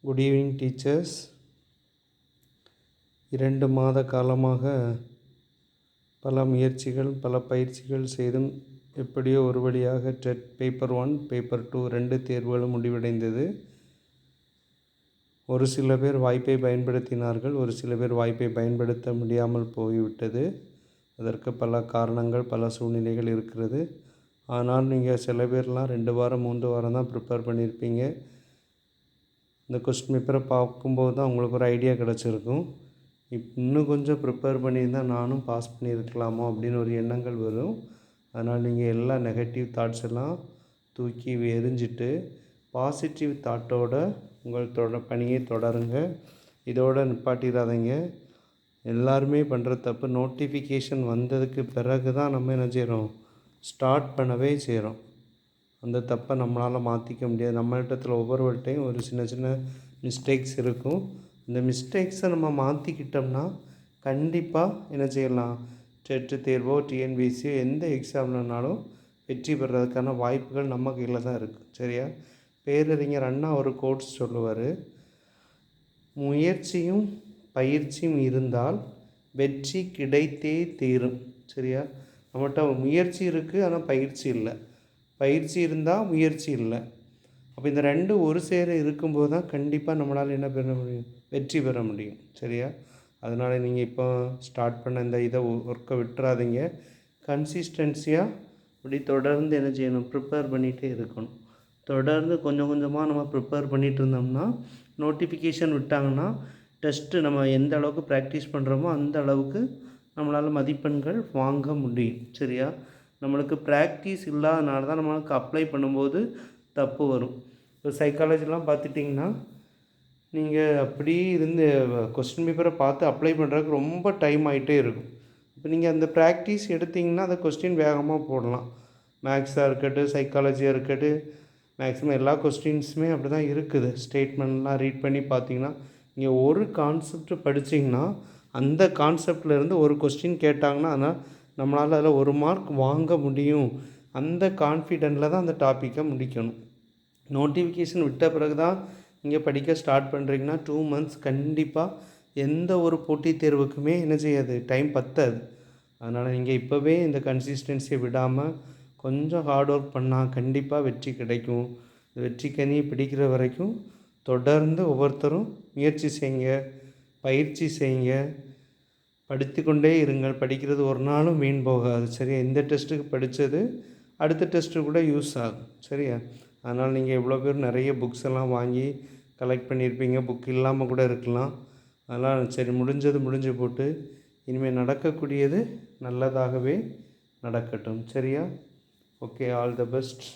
Good evening teachers. 2 மாத காலமாக பல முயற்சிகள் பல பயிற்சிகள் செய்தும் எப்படியோ ஒரு வழியாக டெட் பேப்பர் 1 பேப்பர் 2 2 தேர்வுகளும் முடிவடைந்தது. ஒரு சில பேர் வாய்ப்பை பயன்படுத்தினார்கள், ஒரு சில பேர் வாய்ப்பை பயன்படுத்த முடியாமல் போய்விட்டது. அதற்கு பல காரணங்கள் பல சூழ்நிலைகள் இருக்கிறது. ஆனால் நீங்கள் சில பேர்லாம் 2 வாரம் 3 வாரம் தான் ப்ரிப்பேர் பண்ணியிருப்பீங்க. இந்த கொஸ்டின் பேப்பரை பார்க்கும்போது தான் உங்களுக்கு ஒரு ஐடியா கிடச்சிருக்கும். இன்னும் கொஞ்சம் ப்ரிப்பேர் பண்ணியிருந்தால் நானும் பாஸ் பண்ணியிருக்கலாமோ அப்படின்னு ஒரு எண்ணங்கள் வரும். அதனால் நீங்கள் எல்லா நெகட்டிவ் தாட்ஸ் எல்லாம் தூக்கி எறிஞ்சிட்டு பாசிட்டிவ் தாட்டோட உங்கள் பணியை தொடருங்க. இதோடு நிப்பாட்டிடாதீங்க. எல்லாருமே பண்ணுற தப்பு, நோட்டிஃபிகேஷன் வந்ததுக்கு பிறகு தான் நம்ம என்ன செய்கிறோம், ஸ்டார்ட் பண்ணவே செய்கிறோம். அந்த தப்பை நம்மளால் மாற்றிக்க முடியாது. நம்மளிடத்தில் ஒவ்வொருவர்கிட்டையும் ஒரு சின்ன சின்ன மிஸ்டேக்ஸ் இருக்கும். இந்த மிஸ்டேக்ஸை நம்ம மாற்றிக்கிட்டோம்னா கண்டிப்பாக என்ன செய்யலாம், டெட் தேர்வோ டிஎன்பிசியோ எந்த எக்ஸாம்லனாலும் வெற்றி பெறதுக்கான வாய்ப்புகள் நம்ம கையில் தான் இருக்குது. சரியா? பேரறிஞர் அண்ணா ஒரு கோட்ஸ் சொல்லுவார், முயற்சியும் பயிற்சியும் இருந்தால் வெற்றி கிடைத்தே தீரும். சரியா? நம்மகிட்ட முயற்சி இருக்குது, ஆனால் பயிற்சி இல்லை. பயிற்சி இருந்தால் முயற்சி இல்லை. அப்போ இந்த 2 ஒரு சேர இருக்கும்போது தான் கண்டிப்பாக நம்மளால் என்ன பெற முடியும், வெற்றி பெற முடியும். சரியா? அதனால் நீங்கள் இப்போ ஸ்டார்ட் பண்ண இந்த ஒர்க்கை விட்டுறாதீங்க. கன்சிஸ்டன்சியாக இப்படி தொடர்ந்து என்ன செய்யணும், ப்ரிப்பேர் பண்ணிகிட்டே இருக்கணும். தொடர்ந்து கொஞ்சம் கொஞ்சமாக நம்ம ப்ரிப்பேர் பண்ணிகிட்டு இருந்தோம்னா, நோட்டிஃபிகேஷன் விட்டாங்கன்னா டெஸ்ட்டு நம்ம எந்த அளவுக்கு ப்ராக்டிஸ் பண்ணுறோமோ அந்த அளவுக்கு நம்மளால் மதிப்பெண்கள் வாங்க முடியும். சரியா? நம்மளுக்கு ப்ராக்டிஸ் இல்லாதனால தான் நம்மளுக்கு அப்ளை பண்ணும்போது தப்பு வரும். இப்போ சைக்காலஜிலாம் பார்த்துட்டிங்கன்னா நீங்கள் அப்படி இருந்து கொஸ்டின் பேப்பரை பார்த்து அப்ளை பண்ணுறதுக்கு ரொம்ப டைம் ஆகிட்டே இருக்கும். இப்போ நீங்கள் அந்த ப்ராக்டிஸ் எடுத்திங்கன்னா அந்த கொஸ்டின் வேகமாக போடலாம். மேக்ஸாக இருக்கட்டும், சைக்காலஜியாக இருக்கட்டும், மேக்ஸிமம் எல்லா கொஸ்டின்ஸுமே அப்படி தான் இருக்குது. ஸ்டேட்மெண்ட்லாம் ரீட் பண்ணி பார்த்தீங்கன்னா நீங்கள் ஒரு கான்செப்ட் படிச்சிங்கன்னா அந்த கான்செப்ட்லேருந்து ஒரு கொஸ்டின் கேட்டாங்கன்னா ஆனால் நம்மளால் அதில் 1 மார்க் வாங்க முடியும். அந்த கான்ஃபிடென்ட்டில் தான் அந்த டாப்பிக்கை முடிக்கணும். நோட்டிஃபிகேஷன் விட்ட பிறகு தான் நீங்கள் படிக்க ஸ்டார்ட் பண்ணுறீங்கன்னா 2 மந்த்ஸ் கண்டிப்பாக எந்த ஒரு போட்டித் தேர்வுக்குமே என்ன செய்யாது, டைம் பத்தாது. அதனால் நீங்கள் இப்போவே இந்த கன்சிஸ்டன்சியை விடாமல் கொஞ்சம் ஹார்ட் ஒர்க் பண்ணால் கண்டிப்பாக வெற்றி கிடைக்கும். வெற்றி கனியை பிடிக்கிற வரைக்கும் தொடர்ந்து ஒவ்வொருத்தரும் முயற்சி செய்யுங்க, பயிற்சி செய்யுங்க, படித்து கொண்டே இருங்கள். படிக்கிறது ஒரு நாளும் வீண் போகாது. சரியா? இந்த டெஸ்ட்டுக்கு படித்தது அடுத்த டெஸ்ட்டு கூட யூஸ் ஆகும். சரியா? அதனால் நீங்கள் எவ்வளோ பேர் நிறைய புக்ஸ் எல்லாம் வாங்கி கலெக்ட் பண்ணியிருப்பீங்க, புக் இல்லாமல் கூட இருக்கலாம். அதனால் சரி, முடிஞ்சு போட்டு இனிமேல் நடக்கக்கூடியது நல்லதாகவே நடக்கட்டும். சரியா? Okay, all the best.